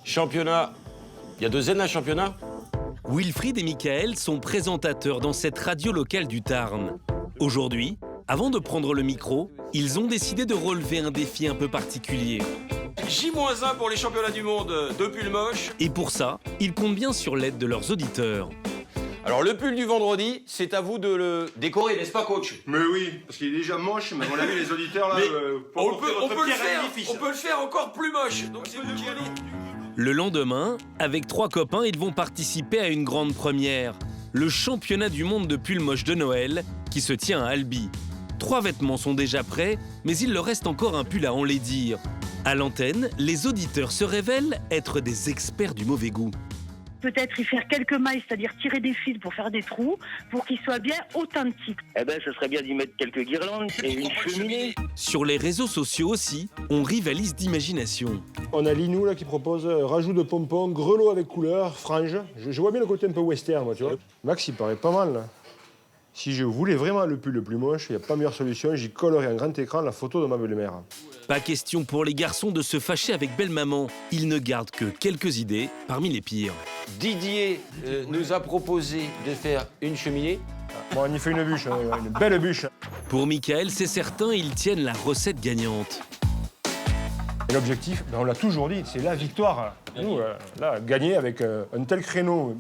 Championnat. Il y a 2 N à championnat? Wilfried et Michael sont présentateurs dans cette radio locale du Tarn. Aujourd'hui, avant de prendre le micro, ils ont décidé de relever un défi un peu particulier. J-1 pour les championnats du monde de pull moche. Et pour ça, ils comptent bien sur l'aide de leurs auditeurs. Alors le pull du vendredi, c'est à vous de le décorer, n'est-ce pas, coach? Mais oui, parce qu'il est déjà moche, mais on a vu les auditeurs là. On peut le faire encore plus moche. Donc c'est vous qui allez. Le lendemain, avec 3 copains, ils vont participer à une grande première. Le championnat du monde de pull moche de Noël qui se tient à Albi. 3 vêtements sont déjà prêts, mais il leur reste encore un pull à enlaidir. À l'antenne, les auditeurs se révèlent être des experts du mauvais goût. Peut-être y faire quelques mailles, c'est-à-dire tirer des fils pour faire des trous, pour qu'ils soient bien authentiques. Eh ben, ce serait bien d'y mettre quelques guirlandes et une cheminée. Sur les réseaux sociaux aussi, on rivalise d'imagination. On a Linou là qui propose rajout de pompons, grelots avec couleur, franges. Je vois bien le côté un peu western, moi, tu vois. Max, il paraît pas mal, là. Si je voulais vraiment le pull le plus moche, il n'y a pas meilleure solution, j'y collerais un grand écran la photo de ma belle-mère. Pas question pour les garçons de se fâcher avec belle-maman. Ils ne gardent que quelques idées parmi les pires. Didier nous a proposé de faire une cheminée. Bon, on y fait une bûche, une belle bûche. Pour Michael, c'est certain, ils tiennent la recette gagnante. Et l'objectif, ben, on l'a toujours dit, c'est la victoire. Nous, là, gagner avec un tel créneau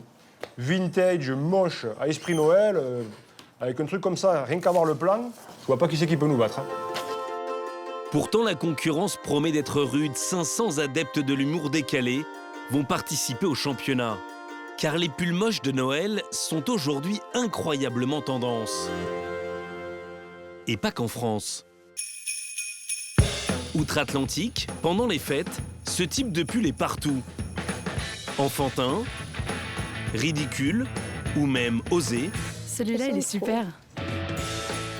vintage, moche, à esprit Noël, avec un truc comme ça, rien qu'avoir le plan, je vois pas qui c'est qui peut nous battre. Pourtant, la concurrence promet d'être rude. 500 adeptes de l'humour décalé vont participer au championnat. Car les pulls moches de Noël sont aujourd'hui incroyablement tendance. Et pas qu'en France. Outre-Atlantique, pendant les fêtes, ce type de pull est partout. Enfantin, ridicule ou même osé. Celui-là, il est super.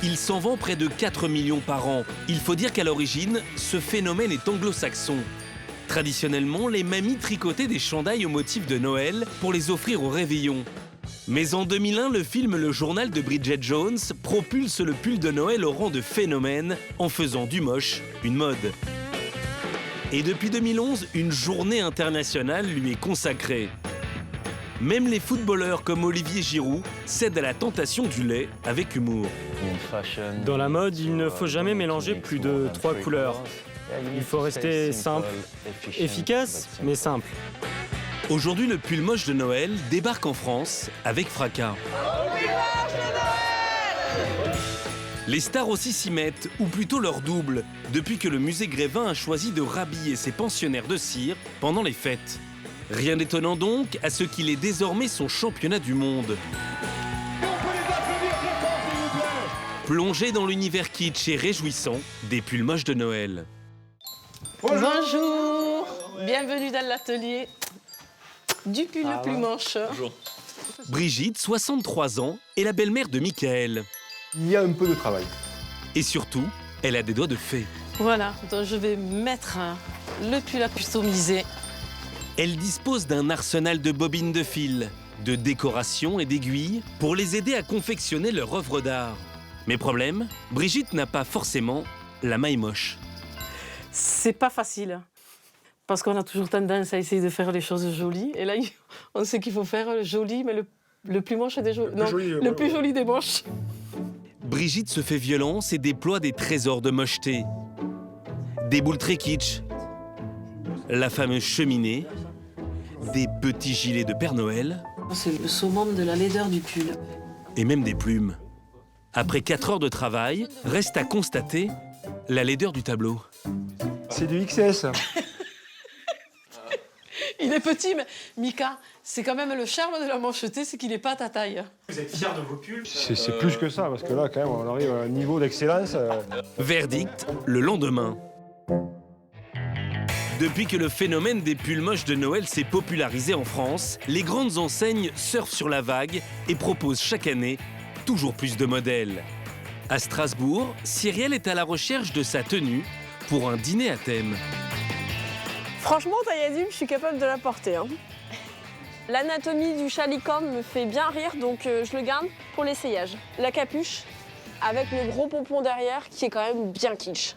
Il s'en vend près de 4 millions par an. Il faut dire qu'à l'origine, ce phénomène est anglo-saxon. Traditionnellement, les mamies tricotaient des chandails au motif de Noël pour les offrir au réveillon. Mais en 2001, le film Le Journal de Bridget Jones propulse le pull de Noël au rang de phénomène en faisant du moche une mode. Et depuis 2011, une journée internationale lui est consacrée. Même les footballeurs comme Olivier Giroud cèdent à la tentation du lait avec humour. Dans la mode, il ne faut jamais mélanger plus de 3 couleurs. Il faut rester simple, efficace, mais simple. Aujourd'hui, le pull moche de Noël débarque en France avec fracas. Les stars aussi s'y mettent, ou plutôt leur double, depuis que le musée Grévin a choisi de rhabiller ses pensionnaires de cire pendant les fêtes. Rien d'étonnant donc à ce qu'il est désormais son championnat du monde. Plongé dans l'univers kitsch et réjouissant des pulls moches de Noël. Bonjour, bienvenue dans l'atelier du pull le plus moche. Bonjour. Brigitte, 63 ans, est la belle-mère de Michael. Il y a un peu de travail. Et surtout, elle a des doigts de fée. Voilà, donc je vais mettre le pull à customiser. Elle dispose d'un arsenal de bobines de fil, de décorations et d'aiguilles pour les aider à confectionner leur œuvre d'art. Mais problème, Brigitte n'a pas forcément la maille moche. C'est pas facile, parce qu'on a toujours tendance à essayer de faire les choses jolies. Et là, on sait qu'il faut faire le joli, mais le plus moche des jolis. Non, le plus joli des moches. Brigitte se fait violence et déploie des trésors de mocheté. Des boules très kitsch, la fameuse cheminée, des petits gilets de Père Noël. C'est le summum de la laideur du pull. Et même des plumes. Après 4 heures de travail, reste à constater la laideur du tableau. C'est du XS. Il est petit, mais Mika, c'est quand même le charme de la mancheté, c'est qu'il n'est pas à ta taille. Vous êtes fiers de vos pulls? C'est plus que ça, parce que là, quand même, on arrive à un niveau d'excellence. Verdict, le lendemain. Depuis que le phénomène des pulls moches de Noël s'est popularisé en France, les grandes enseignes surfent sur la vague et proposent chaque année toujours plus de modèles. À Strasbourg, Cyrielle est à la recherche de sa tenue pour un dîner à thème. Franchement, taille adulte, je suis capable de la porter. Hein. L'anatomie du chalicorne me fait bien rire, donc je le garde pour l'essayage. La capuche, avec le gros pompon derrière, qui est quand même bien kitsch.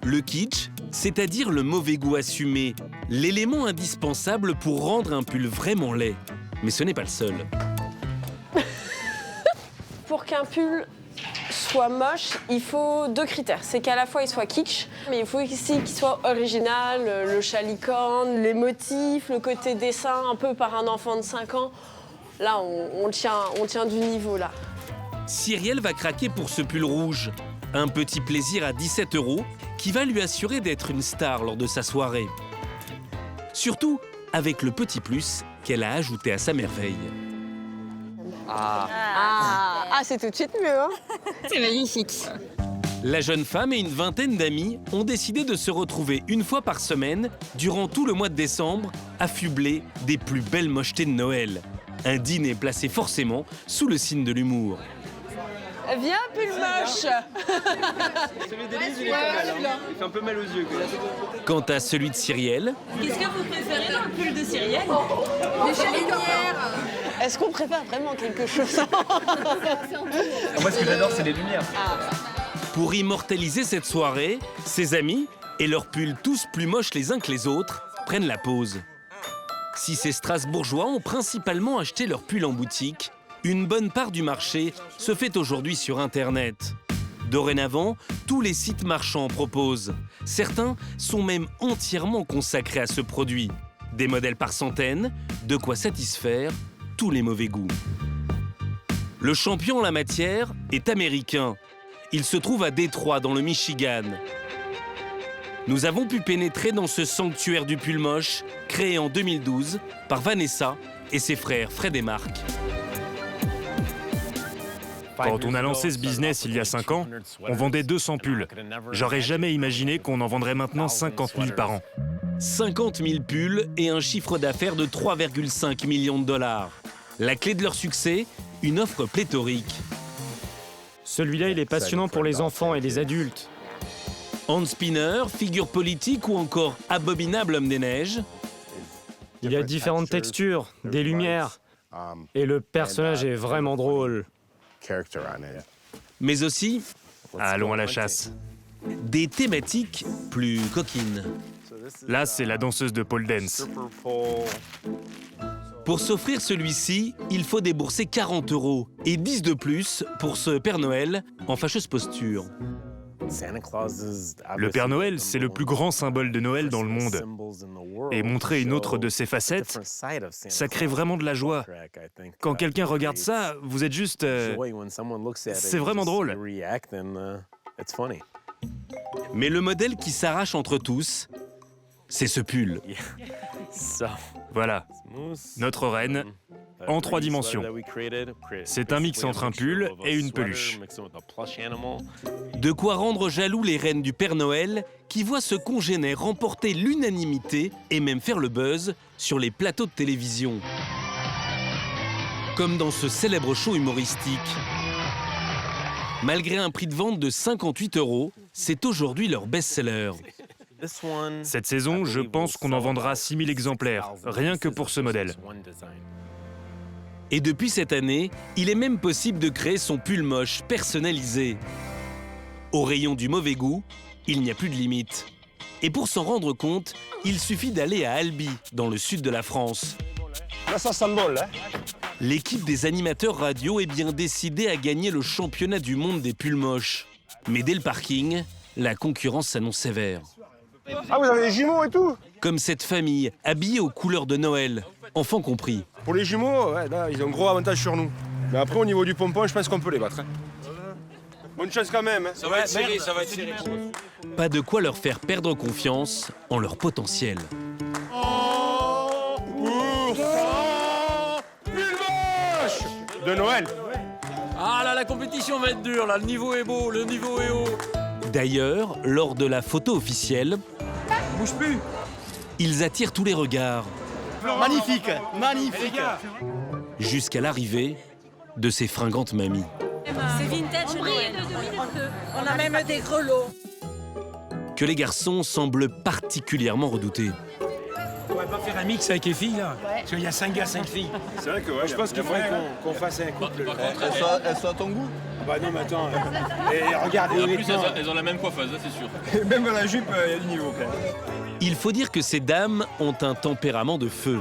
Le kitsch, c'est-à-dire le mauvais goût assumé, l'élément indispensable pour rendre un pull vraiment laid. Mais ce n'est pas le seul. Pour qu'un pull soit moche, il faut 2 critères. C'est qu'à la fois il soit kitsch, mais il faut aussi qu'il soit original, le chalicorne, les motifs, le côté dessin un peu par un enfant de 5 ans. Là, on tient du niveau, là. Cyrielle va craquer pour ce pull rouge. Un petit plaisir à 17 € qui va lui assurer d'être une star lors de sa soirée. Surtout avec le petit plus qu'elle a ajouté à sa merveille. C'est tout de suite mieux, hein. C'est magnifique. La jeune femme et une vingtaine d'amis ont décidé de se retrouver une fois par semaine, durant tout le mois de décembre, affublés des plus belles mochetés de Noël. Un dîner placé forcément sous le signe de l'humour. Viens, pull moche. Celui d'Élise, il est pas mal. Hein. Il fait un peu mal aux yeux. Quant à celui de Cyrielle, Qu'est-ce que vous préférez dans le pull de Cyrielle? Des chalicornières. Est-ce qu'on prépare vraiment quelque chose? Moi, ce que j'adore, c'est les lumières. pour immortaliser cette soirée, ses amis, et leurs pulls tous plus moches les uns que les autres, prennent la pause. Si ces Strasbourgeois ont principalement acheté leurs pulls en boutique, une bonne part du marché se fait aujourd'hui sur Internet. Dorénavant, tous les sites marchands en proposent. Certains sont même entièrement consacrés à ce produit. Des modèles par centaines, de quoi satisfaire tous les mauvais goûts. Le champion en la matière est américain. Il se trouve à Détroit, dans le Michigan. Nous avons pu pénétrer dans ce sanctuaire du pull moche, créé en 2012 par Vanessa et ses frères Fred et Marc. Quand on a lancé ce business il y a 5 ans, on vendait 200 pulls. J'aurais jamais imaginé qu'on en vendrait maintenant 50 000 par an. 50 000 pulls et un chiffre d'affaires de 3,5 millions de dollars. La clé de leur succès, une offre pléthorique. Celui-là, il est passionnant pour les enfants et les adultes. Hand spinner, figure politique ou encore abominable homme des neiges. Il y a différentes textures, des lumières, et le personnage est vraiment drôle. Mais aussi Allons à la chasse. des thématiques plus coquines. Là, c'est la danseuse de pole dance. Pour s'offrir celui-ci, il faut débourser 40 € et 10 de plus pour ce Père Noël en fâcheuse posture. Le Père Noël, c'est le plus grand symbole de Noël dans le monde. Et montrer une autre de ses facettes, ça crée vraiment de la joie. Quand quelqu'un regarde ça, vous êtes juste... c'est vraiment drôle. Mais le modèle qui s'arrache entre tous, c'est ce pull. Voilà, notre reine, en 3 dimensions. C'est un mix entre un pull et une peluche. De quoi rendre jaloux les reines du Père Noël qui voient ce congénère remporter l'unanimité et même faire le buzz sur les plateaux de télévision. Comme dans ce célèbre show humoristique. Malgré un prix de vente de 58 €, c'est aujourd'hui leur best-seller. Cette saison, je pense qu'on en vendra 6 000 exemplaires, rien que pour ce modèle. Et depuis cette année, il est même possible de créer son pull moche personnalisé. Au rayon du mauvais goût, il n'y a plus de limite. Et pour s'en rendre compte, il suffit d'aller à Albi, dans le sud de la France. Là, ça s'envole, hein. L'équipe des animateurs radio est bien décidée à gagner le championnat du monde des pulls moches. Mais dès le parking, la concurrence s'annonce sévère. Ah, vous avez des jumeaux et tout? Comme cette famille, habillée aux couleurs de Noël, enfants compris. Pour les jumeaux, ouais, là, ils ont un gros avantage sur nous. Mais après, au niveau du pompon, je pense qu'on peut les battre. Hein. Bonne chance quand même. Hein. Ça va être serré, ça va être serré. Pas de quoi leur faire perdre confiance en leur potentiel. De Noël. Ah là, la compétition va être dure, là. Le niveau est beau, le niveau est haut. D'ailleurs, lors de la photo officielle, Bouge plus. ils attirent tous les regards. Magnifique, magnifique. Jusqu'à l'arrivée de ces fringantes mamies. C'est vintage Noël. On a même des grelots. Que les garçons semblent particulièrement redouter. On va pas faire un mix avec les filles, là? Parce qu'il y a 5 gars, 5 filles. C'est vrai que ouais, je pense qu'il faudrait qu'on fasse un couple. Elles sont à ton goût? Bah non, mais attends. Et regarde, en plus, elles ont la même coiffeuse, ça, c'est sûr. Même à la jupe, il y a du niveau, quand même. Il faut dire que ces dames ont un tempérament de feu.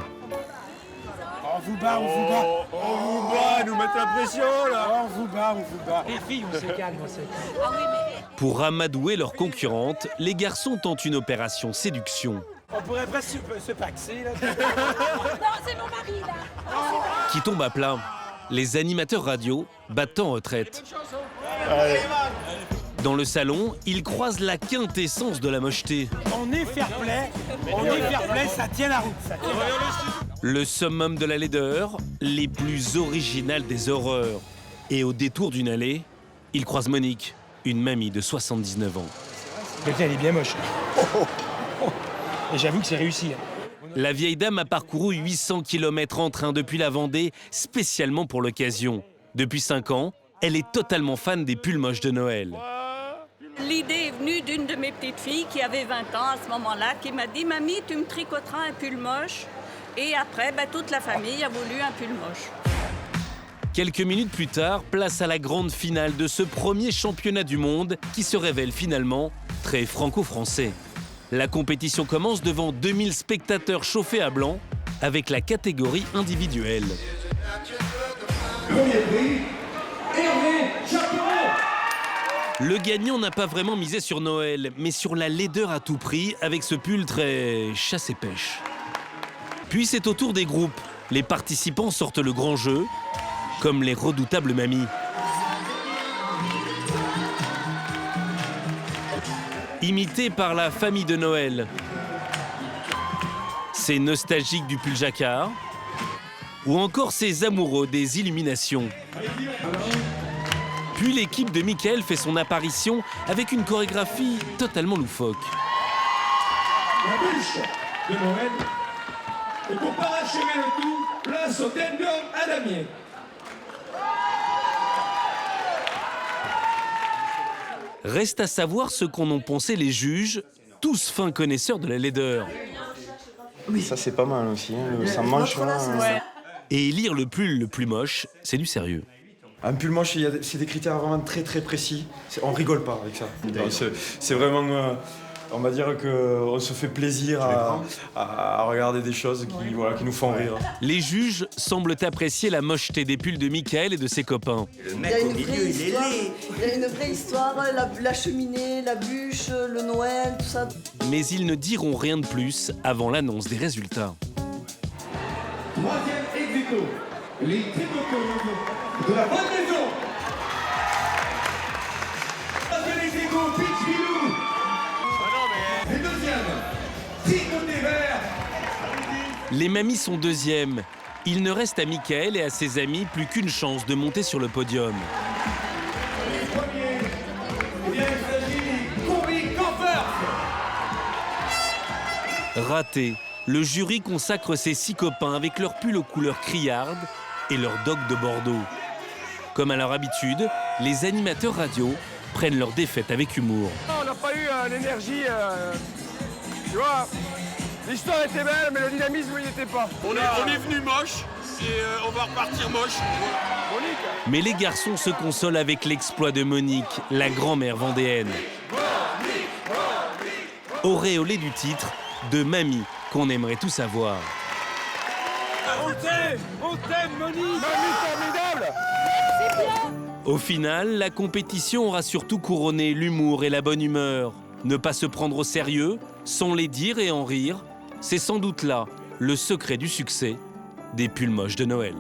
On vous bat, on vous bat. On vous bat, nous mettre la pression, là. On vous bat, on vous bat. Les filles, on se calme, on se calme. Pour amadouer leurs concurrentes, les garçons tentent une opération séduction. On pourrait presque se paxer, là. Non, c'est mon mari, là. Qui tombe à plat. Les animateurs radio battent en retraite. Allez. Dans le salon, ils croisent la quintessence de la mocheté. On est fair play, ça tient la route. Ça tient la route. Le summum de la laideur, les plus originales des horreurs. Et au détour d'une allée, ils croisent Monique, une mamie de 79 ans. Elle est bien moche. Et j'avoue que c'est réussi. La vieille dame a parcouru 800 km en train depuis la Vendée, spécialement pour l'occasion. Depuis 5 ans, elle est totalement fan des pulls moches de Noël. L'idée est venue d'une de mes petites filles qui avait 20 ans à ce moment-là, qui m'a dit « Mamie, tu me tricoteras un pull moche ?» Et après, toute la famille a voulu un pull moche. Quelques minutes plus tard, place à la grande finale de ce premier championnat du monde qui se révèle finalement très franco-français. La compétition commence devant 2000 spectateurs chauffés à blanc avec la catégorie individuelle. Premier prix, Hervé Chaperon. Le gagnant n'a pas vraiment misé sur Noël, mais sur la laideur à tout prix avec ce pull très chasse et pêche. Puis c'est au tour des groupes. Les participants sortent le grand jeu, comme les redoutables mamies. Imitées par la famille de Noël. Ces nostalgiques du pull jacquard. Ou encore ces amoureux des illuminations. Puis l'équipe de Mickaël fait son apparition avec une chorégraphie totalement loufoque. La bûche de Noël. Et pour parachever le tout, place au Denver à Damier. Reste à savoir ce qu'en ont pensé les juges, tous fins connaisseurs de la laideur. Oui. Ça c'est pas mal aussi, hein. Ça mange. Et élire le pull le plus moche, c'est du sérieux. Un pull moche, c'est des critères vraiment très très précis. On rigole pas avec ça. C'est vraiment, on va dire qu'on se fait plaisir à regarder des choses qui nous font rire. Les juges semblent apprécier la mocheté des pulls de Mickaël et de ses copains. Il y a une vraie histoire, la cheminée, la bûche, le Noël, tout ça. Mais ils ne diront rien de plus avant l'annonce des résultats. Troisième ex-aequo, les tricoteuses de la bonne maison. Troisième ex-aequo, Pitch Bilou. Et deuxième, tricoté vert. Les mamies sont deuxièmes. Il ne reste à Mickaël et à ses amis plus qu'une chance de monter sur le podium. Les premiers, eh bien, il s'agit des Combi Campers. Raté. Le jury consacre ses 6 copains avec leurs pulls aux couleurs criardes et leurs dogs de Bordeaux. Comme à leur habitude, les animateurs radio prennent leur défaite avec humour. On n'a pas eu l'énergie, tu vois, l'histoire était belle, mais le dynamisme, il n'était pas. On est venu moche et on va repartir moche. Monique. Mais les garçons se consolent avec l'exploit de Monique, la grand-mère vendéenne. Auréolée du titre de Mamie, qu'on aimerait tous savoir. On t'aime, Monique. Mamie formidable. Au final, la compétition aura surtout couronné l'humour et la bonne humeur. Ne pas se prendre au sérieux, sans les dire et en rire, c'est sans doute là le secret du succès des pulls moches de Noël.